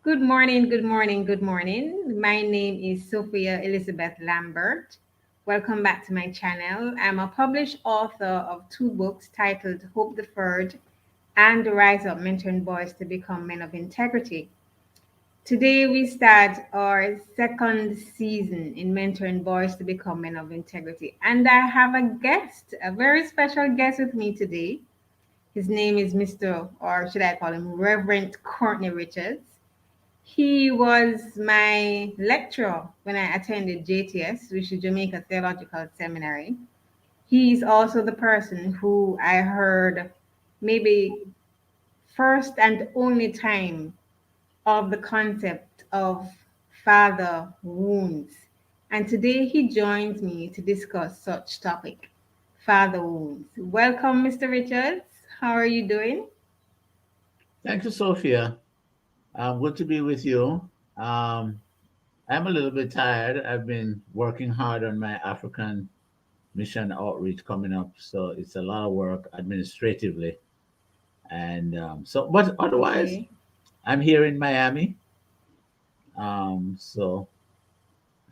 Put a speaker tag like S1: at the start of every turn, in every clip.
S1: Good morning, good morning, good morning. My name is Sophia Elizabeth Lambert. Welcome back to my channel. I'm a published author of two books titled Hope Deferred and Rise Up Mentoring Boys to Become Men of Integrity. Today we start our second season in Mentoring Boys to Become Men of Integrity. And I have a guest, a very special guest with me today. His name is Mr. or should I call him Reverend Courtney Richards. He was my lecturer when I attended JTS, which is Jamaica Theological Seminary. He's also the person who I heard maybe first and only time of the concept of father wounds. And today he joins me to discuss such topic, father wounds. Welcome, Mr. Richards. How are you doing?
S2: Thank you, Sophia. Good to be with you. I'm a little bit tired. I've been working hard on my African mission outreach coming up, so it's a lot of work administratively. And but otherwise,
S1: Okay.
S2: I'm here in Miami. So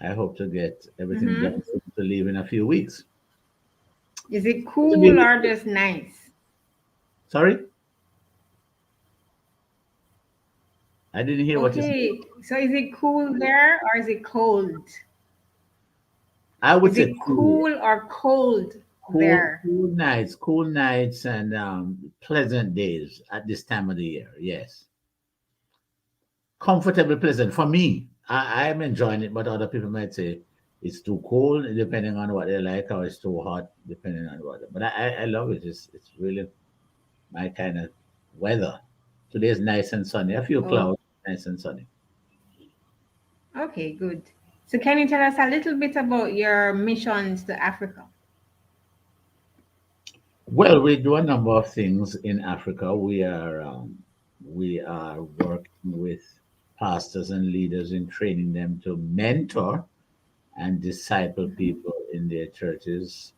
S2: I hope to get everything
S1: Mm-hmm.
S2: done to leave in a few weeks.
S1: Is it
S2: Good to be
S1: cool
S2: with
S1: or
S2: you.
S1: just nice?
S2: Sorry, I didn't hear what you said.
S1: Okay, so is it cool there or is it cold?
S2: I would
S1: Is
S2: say
S1: it
S2: cool.
S1: cool or cold
S2: Cool,
S1: there?
S2: cool nights, and pleasant days at this time of the year. Yes, comfortable, pleasant for me. I'm enjoying it, but other people might say it's too cold, depending on what they like, or it's too hot, depending on what. But I love it. It's really my kind of weather. Today's nice and sunny. A few
S1: Oh,
S2: clouds, nice and sunny.
S1: okay, good. So can you tell us a little bit about your missions to Africa?
S2: Well, we do a number of things in Africa. We are working with pastors and leaders in training them to mentor and disciple
S1: Mhm.
S2: people in their churches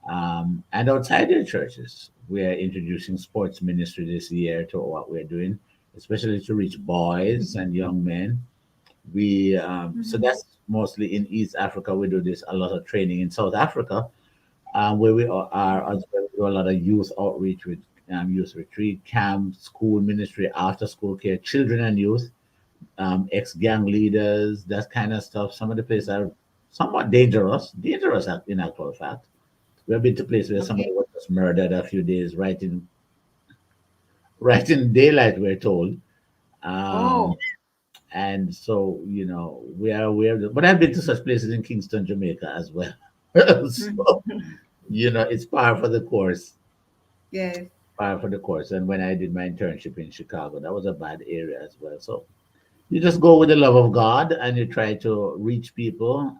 S2: and outside their churches. We are introducing sports ministry this year to what we're doing, especially to reach boys and young men. We so
S1: Mhm.
S2: that's mostly in East Africa. We do this a lot of training in South Africa, where we are as well. We do a lot of youth outreach with youth retreat camp, school ministry, after school care, children and youth, ex gang leaders, that kind of stuff. Some of the places are somewhat dangerous in actual fact. We have been to places where somebody
S1: Okay.
S2: was just murdered a few days right in daylight. We're told, um,
S1: Oh,
S2: and so we are aware of it. But I've been to such places in Kingston, Jamaica as well. So
S1: mhm.
S2: it's par for the course.
S1: Yes.
S2: Par for the course. And when I did my internship in Chicago, that was a bad area as well. So you just go with the love of God and you try to reach people,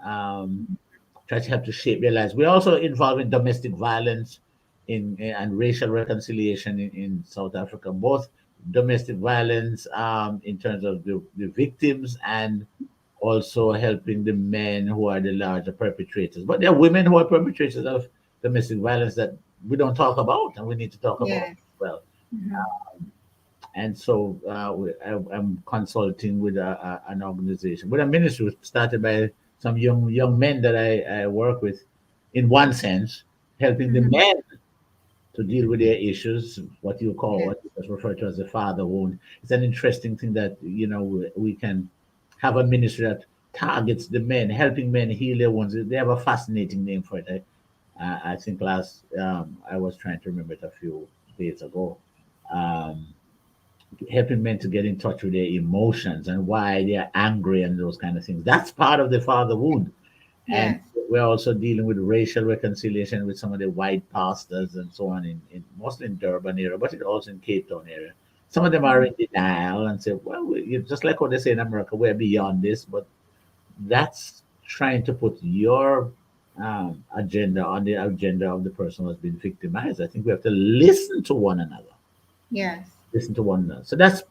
S2: try to help to shape their lives. We're also involved in domestic violence and racial reconciliation in South Africa, both domestic violence in terms of the victims and also helping the men who are the larger perpetrators. But there are women who are perpetrators of domestic violence that we don't talk about and we need to talk about
S1: Yes.
S2: as well.
S1: Mhm.
S2: And so I'm consulting with an organization, with a ministry started by some young men that I work with, in one sense, helping the
S1: Mhm.
S2: men to deal with their issues,
S1: Yes.
S2: what you just refer to as the father wound. It's an interesting thing that we can have a ministry that targets the men, helping men heal their wounds. They have a fascinating name for it. I think last I was trying to remember it a few days ago. Um, Helping men to get in touch with their emotions and why they're angry and those kind of things. That's part of the father wound. And
S1: Yes.
S2: we're also dealing with racial reconciliation with some of the white pastors and so on in mostly in Durban area, but it also in Cape Town area. Some of them are
S1: Mhm.
S2: in denial and say, well, just like what they say in America, we're beyond this, but that's trying to put your agenda on the agenda of the person who's been victimized. I think we have to listen to one another,
S1: Yes.
S2: So that's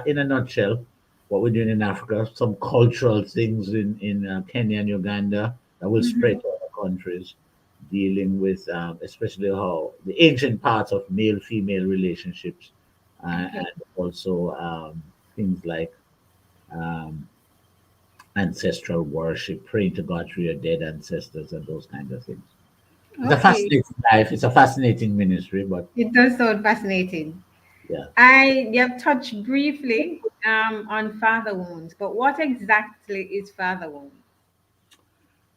S2: in a nutshell what we're doing in Africa. Some cultural things in Kenya and Uganda that will spread
S1: Mhm.
S2: to other countries, dealing with especially how the ancient parts of male-female relationships,
S1: Okay.
S2: and also things like um, ancestral worship, praying to God through your dead ancestors, and those kind of things. It's a
S1: Okay.
S2: fascinating life. It's a fascinating ministry, but
S1: It does sound fascinating.
S2: yeah.
S1: I you have touched briefly on father wounds, but what exactly is father wound?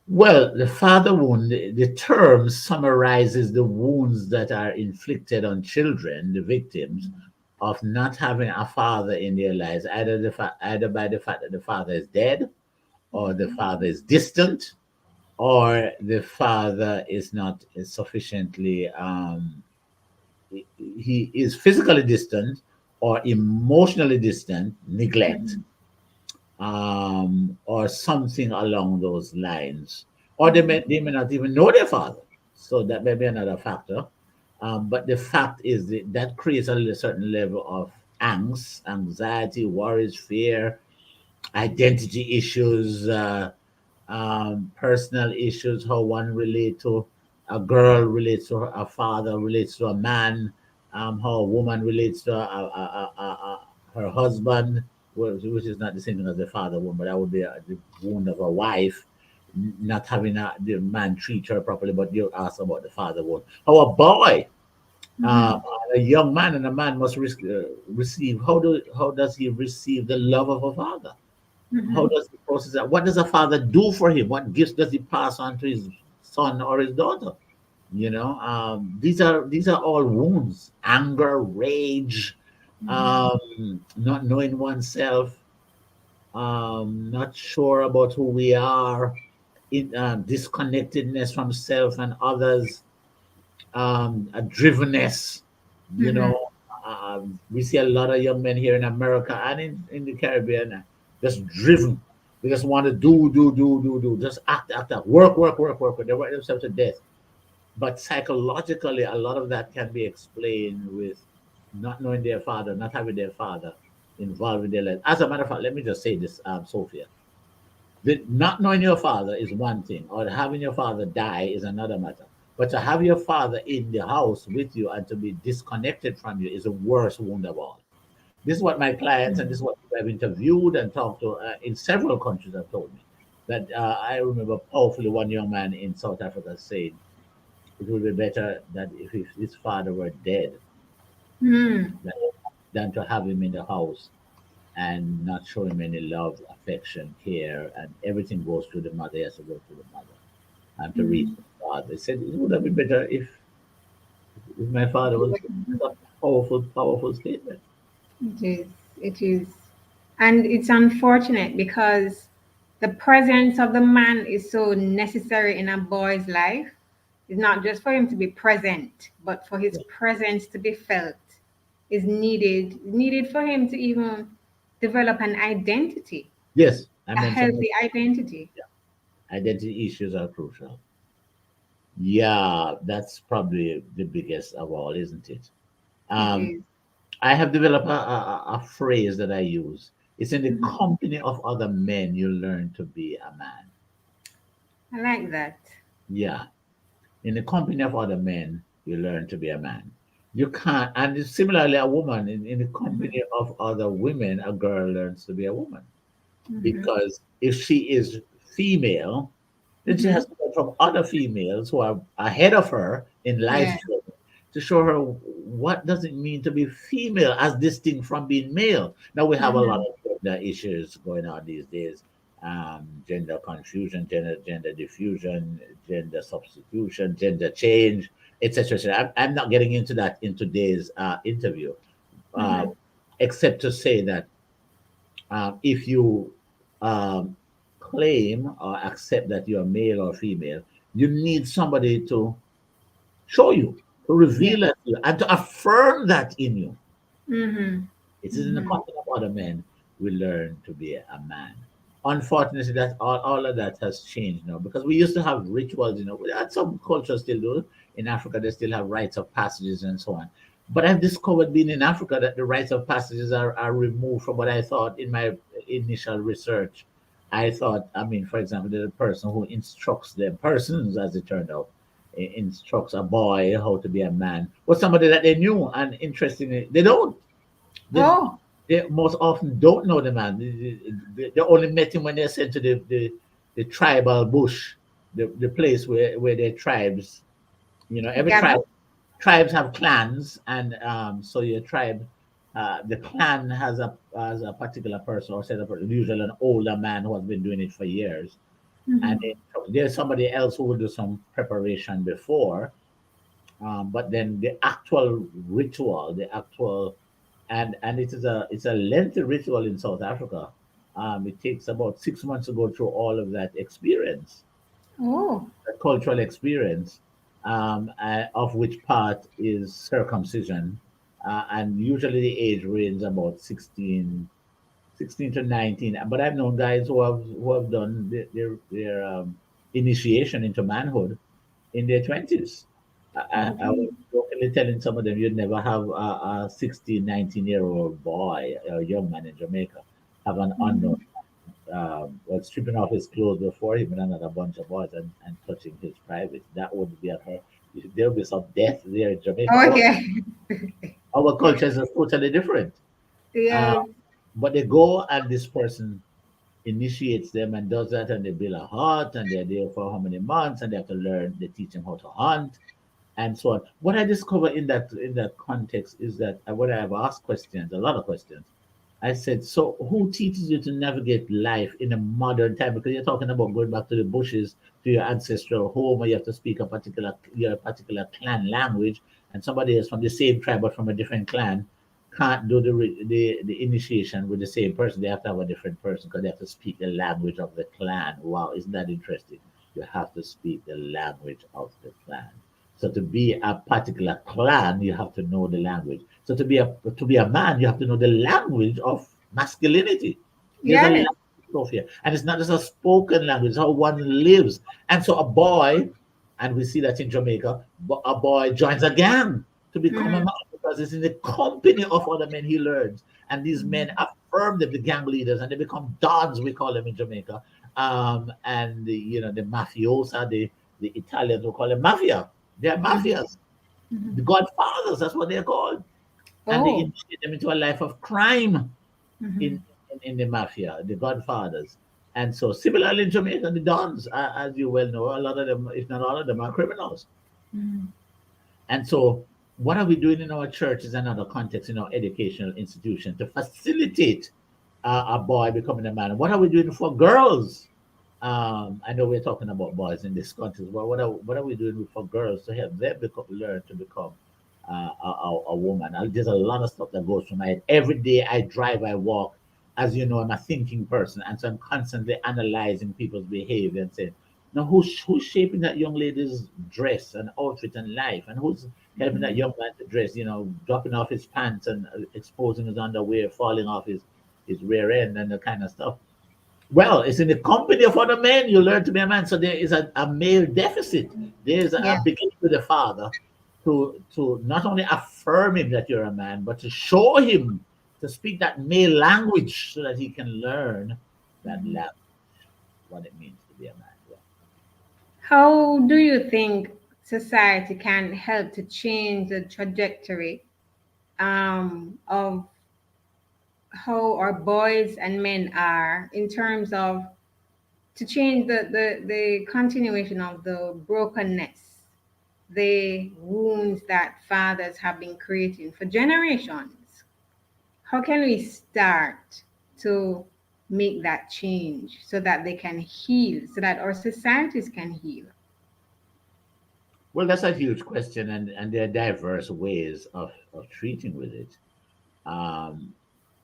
S2: Well, the father wound, the term summarizes the wounds that are inflicted on children, the victims, of not having a father in their lives, either by the fact that the father is dead, or the father is distant, or the father is not sufficiently he is physically distant or emotionally distant, neglect,
S1: Mhm,
S2: or something along those lines. Or
S1: mhm,
S2: they may not even know their father. So that may be another factor. But the fact is that, that creates a certain level of angst, anxiety, worries, fear, identity issues, personal issues, how one relate to a girl relates to a father, relates to a man, how a woman relates to her husband, which is not the same thing as the father wound, but that would be the wound of a wife, not having the man treat her properly, but you ask about the father wound. How a boy, uh,
S1: mhm,
S2: a young man and a man must receive, how does he receive the love of a father? How
S1: mhm,
S2: does he process that? What does a father do for him? What gifts does he pass on to his son or his daughter? These are all wounds: anger, rage,
S1: mhm,
S2: not knowing oneself, not sure about who we are, disconnectedness from self and others, a drivenness. You
S1: mhm,
S2: know, we see a lot of young men here in America and in the Caribbean, just driven. They just want to do, just act, work. They work themselves to death. But psychologically, a lot of that can be explained with not knowing their father, not having their father involved in their life. As a matter of fact, let me just say this, Sophia. Not knowing your father is one thing, or having your father die is another matter. But to have your father in the house with you and to be disconnected from you is the worst wound of all. This is what my clients and this is what people I've interviewed and talked to in several countries have told me. That I remember powerfully one young man in South Africa saying it would be better that if his father were dead
S1: mhm,
S2: than, than to have him in the house and not show him any love, affection, care, and everything goes through the mother. He has to go through the mother and to reach
S1: mhm.
S2: the father. They said it would have been better if my father was dead. That's a powerful, powerful statement.
S1: It is. It is. And it's unfortunate because the presence of the man is so necessary in a boy's life. It's not just for him to be present, but for his
S2: Yeah.
S1: presence to be felt is needed for him to even develop an identity,
S2: Yes, I
S1: a
S2: mentioned that.
S1: healthy identity.
S2: Yeah. Identity issues are crucial. Yeah, that's probably the biggest of all, isn't it?
S1: It
S2: Um,
S1: is.
S2: I have developed a phrase that I use. It's in the
S1: Mhm.
S2: company of other men you learn to be a man.
S1: I like that.
S2: Yeah, in the company of other men you learn to be a man. You can't, and it's similarly a woman in the company
S1: Mhm,
S2: of other women, a girl learns to be a woman.
S1: mhm,
S2: Because if she is female, then she has
S1: mhm.
S2: to learn from other females who are ahead of her in life
S1: Yeah.
S2: journey to show her what does it mean to be female as distinct from being male. Now we have a lot
S1: Mhm,
S2: of gender issues going on these days. Gender confusion, gender diffusion, gender substitution, gender change, etc. I'm not getting into that in today's interview, uh,
S1: mhm.
S2: except to say that if you um, claim or accept that you're male or female, you need somebody to show you, to
S1: Yeah.
S2: reveal that to you, and to affirm that in you.
S1: Mhm,
S2: It is in the
S1: mhm.
S2: company of other men we learn to be a man. Unfortunately, that all of that has changed now because we used to have rituals, and some cultures still do. In Africa, they still have rites of passages and so on. But I've discovered being in Africa that the rites of passages are removed from what I thought in my initial research. I thought, I mean, for example, the person who instructs them, persons as it turned out, instructs a boy how to be a man was somebody that they knew. And interestingly, they don't. They,
S1: Oh.
S2: they most often don't know the man. They only met him when they're sent to the tribal bush, the place where their tribes, every
S1: Gather.
S2: tribes have clans, and so your tribe, the clan has a particular person or set of person, usually an older man who has been doing it for years, and
S1: Mhm.
S2: then there's somebody else who will do some preparation before, but then the actual ritual, the actual, and it's a lengthy ritual in South Africa. It takes about 6 months to go through all of that experience,
S1: Oh,
S2: a cultural experience, of which part is circumcision. And usually the age range about 16 to 19. But I've known guys who have done their initiation into manhood in their 20s. I
S1: okay.
S2: was jokingly telling some of them you'd never have a 16, 19-year-old boy or young man in Jamaica have an unknown
S1: Mhm.
S2: was stripping off his clothes before him and another bunch of boys and touching his private. That would be at her. There'll be some death there in Jamaica.
S1: Oh,
S2: Our,
S1: yeah.
S2: our culture is totally different. Uh,
S1: Yes.
S2: but they go and this person initiates them and does that and they build a hut and they're there for how many months and they have to learn, they teach them how to hunt and so on. What I discover in that context is that when I have asked questions, a lot of questions, I said, so who teaches you to navigate life in a modern time? Because you're talking about going back to the bushes, to your ancestral home, where you have to speak your particular clan language, and somebody else from the same tribe but from a different clan can't do the initiation with the same person. They have to have a different person because they have to speak the language of the clan. Wow, isn't that interesting? You have to speak the language of the clan. So to be a particular clan, you have to know the language. So to be a man, you have to know the language of masculinity. There's a
S1: Yes.
S2: language of here, and it's not just a spoken language; it's how one lives. And so a boy, and we see that in Jamaica, a boy joins a gang to become a
S1: Mhm.
S2: man because it's in the company of other men he learns, and these men affirm them, the gang leaders, and they become dons. We call them in Jamaica, and the mafiosa, the Italians will call them mafia. They're
S1: Mhm.
S2: mafias, the
S1: Mhm.
S2: godfathers. That's what they're called, and they
S1: Oh.
S2: initiate them into a life of crime in
S1: Mhm.
S2: in the mafia, the godfathers. And so, similarly in Jamaica, the dons, as you well know, a lot of them, if not all of them, are criminals.
S1: Mhm.
S2: And so, what are we doing in our churches and other contexts, in our educational institution to facilitate a boy becoming a man? What are we doing for girls? I know we're talking about boys in this context, but what are we doing for girls to help them learn to become a woman? There's a lot of stuff that goes through my head. Every day I drive, I walk. As you know, I'm a thinking person, and so I'm constantly analyzing people's behavior and saying, now who's shaping that young lady's dress and outfit and life, and who's helping that young man to dress? Dropping off his pants and exposing his underwear, falling off his rear end, and the kind of stuff. Well, it's in the company of other men you learn to be a man. So there is a male deficit. There's
S1: Yeah.
S2: a beginning with the father to not only affirm him that you're a man, but to show him to speak that male language so that he can learn that
S1: Mhm.
S2: language, what it means to be a man. Yeah.
S1: How do you think society can help to change the trajectory of how our boys and men are in terms of to change the continuation of the brokenness, the wounds that fathers have been creating for generations? How can we start to make that change so that they can heal, so that our societies can heal?
S2: Well, that's a huge question, and there are diverse ways of treating with it. Um,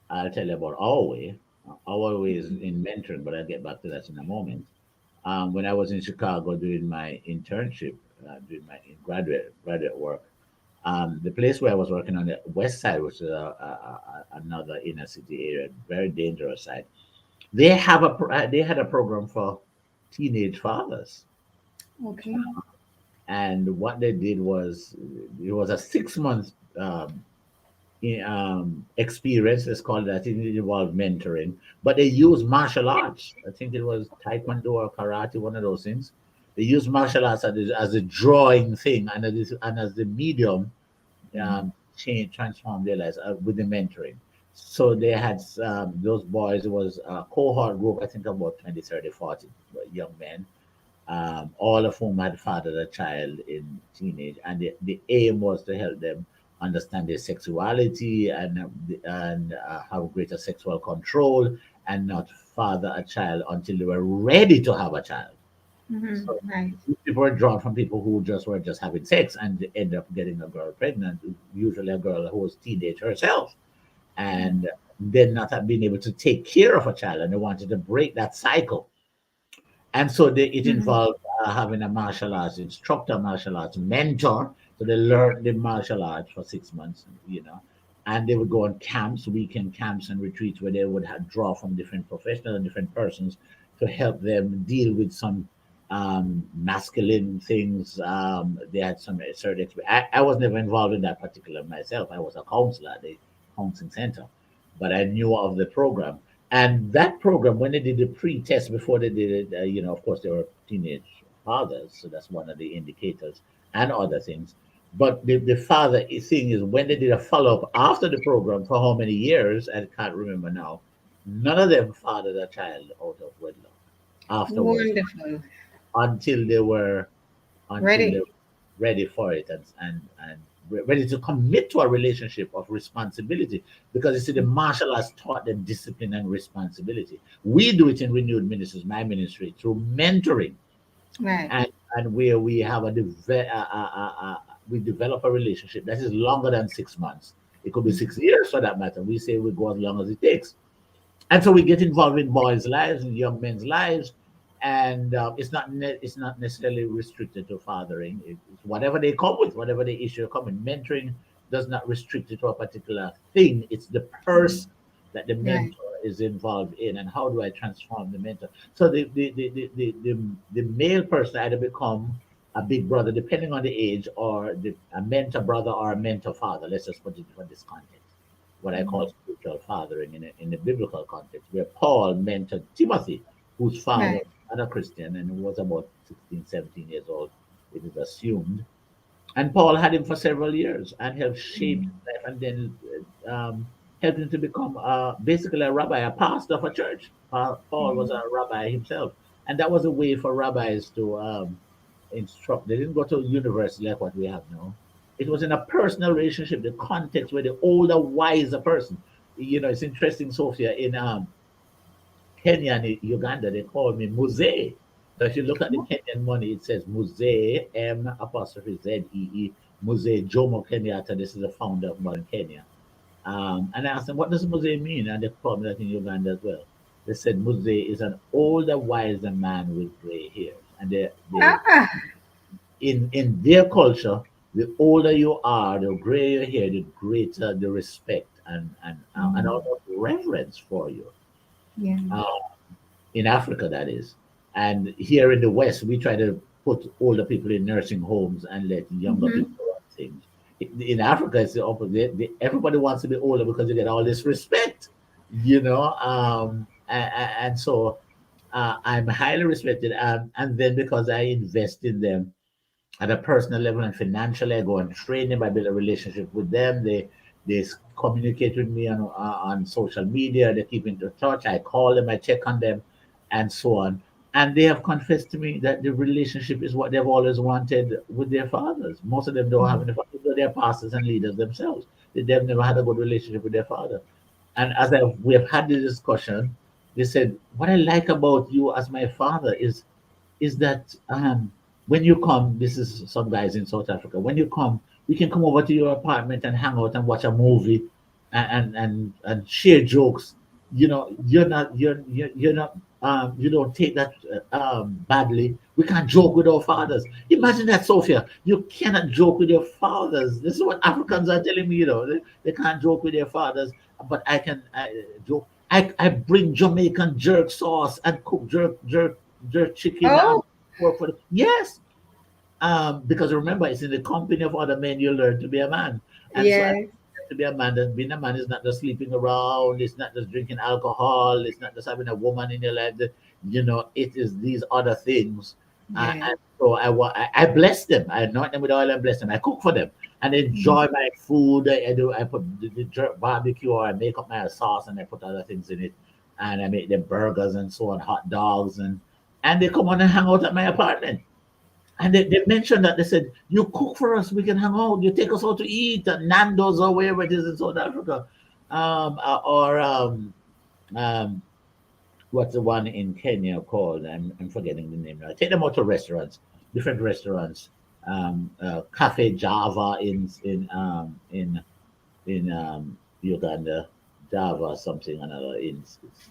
S2: I'll tell you about our way. Our way is in mentoring, but I'll get back to that in a moment. When I was in Chicago doing my internship, doing my graduate work, the place where I was working on the west side, which is another inner city area, very dangerous side. They had a program for teenage fathers,
S1: Okay.
S2: and what they did was it was a 6 month experience. Let's call it that. It involved mentoring, but they used martial arts. I think it was taekwondo or karate, one of those things. They used martial arts as a drawing thing and as the medium
S1: Mhm.
S2: change transform their lives with the mentoring. So they had those boys. It was a cohort group, I think about 20, 30, 40 young men, all of whom had fathered a child in teenage, and the aim was to help them understand their sexuality and have greater sexual control and not father a child until they were ready to have a child. So
S1: Right.
S2: people were drawn from people who just were just having sex and end up getting a girl pregnant, usually a girl who was teenage herself, and then not have been able to take care of a child, and they wanted to break that cycle. And so it
S1: Mhm.
S2: involved having a martial arts instructor, martial arts mentor. So they learned the martial arts for 6 months, and they would go on camps, weekend camps and retreats where they would draw from different professionals and different persons to help them deal with some masculine things. They had some certain I was never involved in that particular myself. I was a counselor at the counseling center, but I knew of the program. And that program, when they did the pre-test before they did it, of course, they were teenage fathers, so that's one of the indicators and other things. But the father thing is when they did a follow-up after the program for how many years, I can't remember now, none of them fathered a child out of wedlock afterwards
S1: Wonderful.
S2: until they were until they
S1: Ready.
S2: were ready for it and ready to commit to a relationship of responsibility, because you see the martial arts taught them discipline and responsibility. We do it in renewed ministries, my ministry, through mentoring,
S1: Right.
S2: and where we have we develop a relationship that is longer than 6 months. It could be 6 years for that matter. We say we go as long as it takes, and so we get involved in boys' lives and young men's lives, and it's not necessarily restricted to fathering. It's whatever they come with, whatever the issue come in. Mentoring does not restrict it to a particular thing. It's the person that the
S1: Right.
S2: mentor is involved in, and how do I transform the mentor? So the male person either become a big brother, depending on the age, or a mentor brother or a mentor father. Let's just put it in this context, what I call spiritual fathering in the biblical context, where Paul mentored Timothy, whose father
S1: Right.
S2: was not a Christian and was about 16, 17 years old, it is assumed. And Paul had him for several years and helped shape his life, and then helped him to become basically a rabbi, a pastor of a church. Paul was a rabbi himself. And that was a way for rabbis to instruct. They didn't go to university like what we have now. It was in a personal relationship, the context where the older, wiser person. It's interesting, Sophia, in Kenya and Uganda, they call me Muzee. So if you look at the Kenyan money, it says Muzee, M apostrophe ZEE, Muzee Jomo Kenyatta. This is the founder of modern Kenya. And I asked them, what does Muzee mean? And they told me that in Uganda as well. They said Muzee is an older, wiser man with gray hairs. And
S1: Ah.
S2: in their culture, the older you are, the grayer your hair, the greater the respect and almost reverence for you.
S1: Yeah.
S2: Uh, in Africa, that is. And here in the West, we try to put older people in nursing homes and let younger
S1: Hmm.
S2: people run things. In Africa, it's the opposite. Everybody wants to be older because you get all this respect, and so I'm highly respected. And then because I invest in them at a personal level and financially, I go and train them. I build a relationship with them. They communicate with me on social media. They keep in touch. I call them. I check on them, and so on. And they have confessed to me that the relationship is what they've always wanted with their fathers. Most of them don't have any fathers. They're pastors and leaders themselves. They've never had a good relationship with their father. And as we have had the discussion, they said, "What I like about you as my father is that when you come, this is some guys in South Africa, when you come, we can come over to your apartment and hang out and watch a movie and share jokes. You're not you don't take that badly. We can't joke with our fathers. Imagine that, Sophia. You cannot joke with your fathers. This is what Africans are telling me. They can't joke with their fathers, but I joke. I bring Jamaican jerk sauce and cook jerk chicken
S1: Oh,
S2: work for yes. Because remember, it's in the company of other men you learn to be a man. And so I
S1: yes.
S2: to be a man, that being a man is not just sleeping around, it's not just drinking alcohol, it's not just having a woman in your life. It is these other things.
S1: Yeah.
S2: And so I bless them. I anoint them with oil and bless them. I cook for them. and
S1: Mm.
S2: enjoy my food. I put the jerk barbecue, or I make up my sauce and I put other things in it, and I make the burgers and so on, hot dogs, and they come on and hang out at my apartment. And they mentioned that they said, "You cook for us, we can hang out. You take us out to eat at Nando's or wherever it is in South Africa, or um, what's the one in Kenya called? I'm forgetting the name now. I take them out to restaurants, different restaurants. Cafe Java in Uganda, Java something another in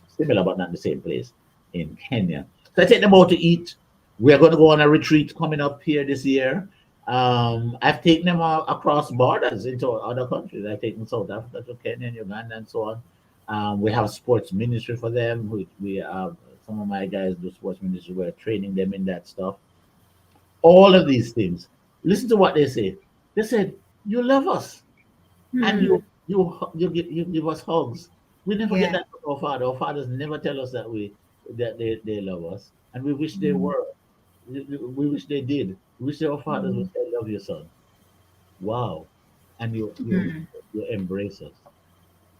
S2: similar but not the same place in Kenya. So I take them out to eat. We're going to go on a retreat coming up here this year. I've taken them across borders into other countries. I've taken South Africa to Kenya and Uganda and so on. We have sports ministry for them. We have some of my guys do sports ministry. We're training them in that stuff. All of these things. Listen to what they say. They said, "You love us, and
S1: Mm.
S2: you give us hugs." We never get
S1: Yeah.
S2: that from our father. Our fathers never tell us that they love us, and we wish they
S1: Mm.
S2: were. We wish they did. We wish our fathers would
S1: Mm.
S2: say, "Love your son." Wow, and
S1: Mm.
S2: you embrace us.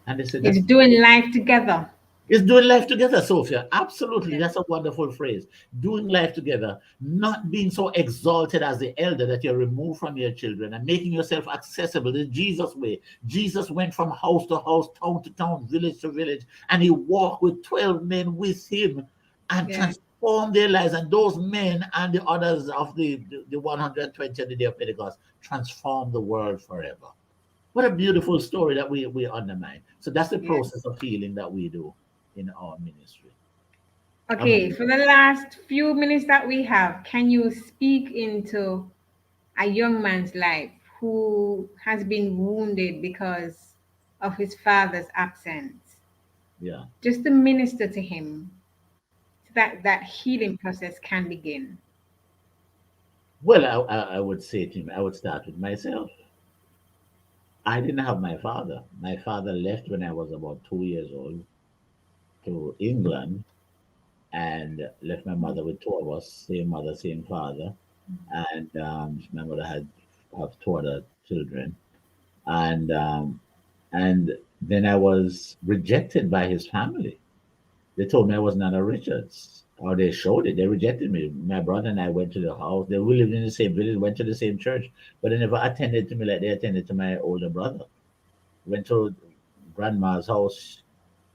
S2: And they said
S1: It's
S2: that's
S1: doing life together.
S2: it's doing life together, Sophia. Absolutely.
S1: Yeah.
S2: That's a wonderful phrase. Doing life together, not being so exalted as the elder that you're removed from your children and making yourself accessible the Jesus way. Jesus went from house to house, town to town, village to village, and he walked with 12 men with him and
S1: Yeah.
S2: transformed their lives. And those men and the others of the 120 on the day of Pentecost transformed the world forever. What a beautiful story that we undermine. So that's the
S1: Yeah.
S2: process of healing that we do in our ministry.
S1: Okay,
S2: Among
S1: for the last few minutes that we have, can you speak into a young man's life who has been wounded because of his father's absence?
S2: yeah.
S1: Just to minister to him so that that healing process can begin.
S2: Well, I would say to him, I would start with myself. I didn't have my father. My father left when I was about 2 years old to England and left my mother with two of us, same mother, same father. And my mother had have two other children. And and then I was rejected by his family. They told me I was not a Richards, or they showed it. They rejected me. My brother and I went to the house. We lived in the same village, went to the same church, but they never attended to me like they attended to my older brother. Went to grandma's house,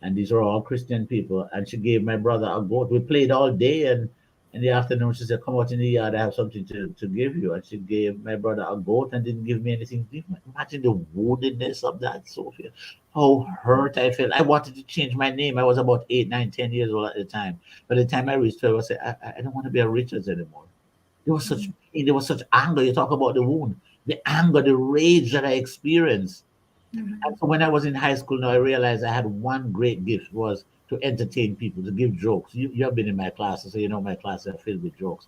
S2: and these were all Christian people. And she gave my brother a goat. We played all day, and in the afternoon she said, "Come out in the yard. I have something to give you." And she gave my brother a goat and didn't give me anything. Imagine the woundedness of that, Sophia. How hurt I felt. I wanted to change my name. I was about 8, 9, 10 years old at the time. By the time I reached 12, I said, I don't want to be a Richards anymore. There was such pain. There was such anger. You talk about the wound, the anger, the rage that I experienced. And
S1: Mhm.
S2: so when I was in high school, now I realized I had one great gift was to entertain people, to give jokes. You have been in my classes, so you know my classes are filled with jokes.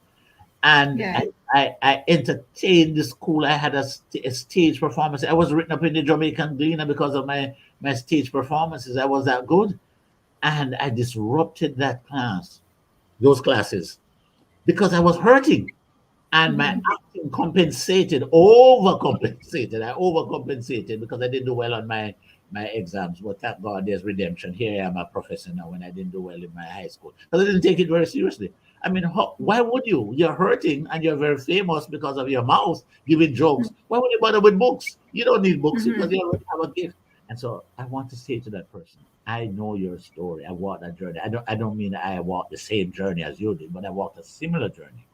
S2: And
S1: Yeah.
S2: I entertained the school. I had a stage performance. I was written up in the Jamaican Gleaner because of my stage performances. I was that good. And I disrupted that class, those classes, because I was hurting. And my
S1: Mhm.
S2: acting overcompensated. I overcompensated because I didn't do well on my exams. But thank God there's redemption. Here I am a professor now when I didn't do well in my high school. Because I didn't take it very seriously. I mean, why would you? You're hurting and you're very famous because of your mouth giving jokes. Why would you bother with books? You don't need books because
S1: Mhm.
S2: you already have a gift. And so I want to say to that person, I know your story. I walked that journey. I don't mean I walked the same journey as you did, but I walked a similar journey.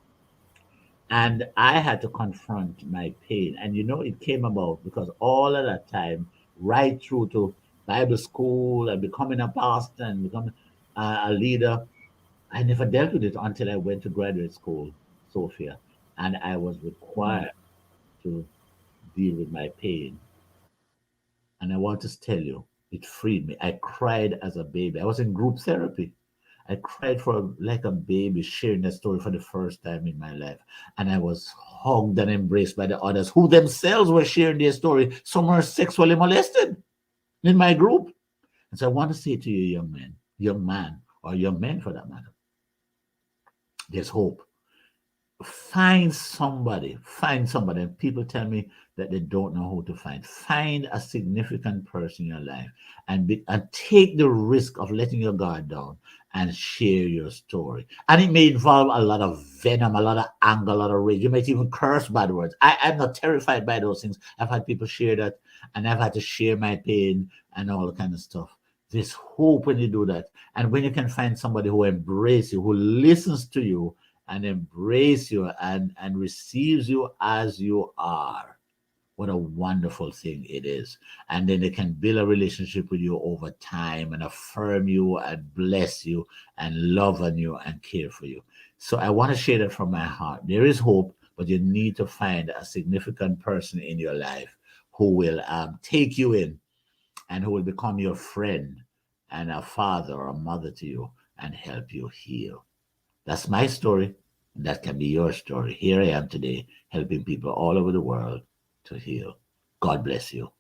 S2: And I had to confront my pain. And it came about because all of that time, right through to Bible school and becoming a pastor and becoming a leader, I never dealt with it until I went to graduate school, Sophia. And I was required to deal with my pain. And I want to tell you, it freed me. I cried as a baby. I was in group therapy. I cried for like a baby, sharing that story for the first time in my life. And I was hugged and embraced by the others who themselves were sharing their story. Some were sexually molested in my group. And so I want to say to you, young man, or young men for that matter, there's hope. find somebody. And people tell me that they don't know who to find. Find a significant person in your life and take the risk of letting your guard down and share your story. And it may involve a lot of venom, a lot of anger, a lot of rage. You might even curse bad words. I'm not terrified by those things. I've had people share that, and I've had to share my pain and all kind of stuff. There's hope when you do that. And when you can find somebody who embraces you, who listens to you, and embrace you and receives you as you are. What a wonderful thing it is. And then they can build a relationship with you over time and affirm you and bless you and love on you and care for you. So I want to share that from my heart. There is hope, but you need to find a significant person in your life who will take you in and who will become your friend and a father or a mother to you and help you heal. That's my story. And that can be your story. Here I am today, helping people all over the world to heal. God bless you.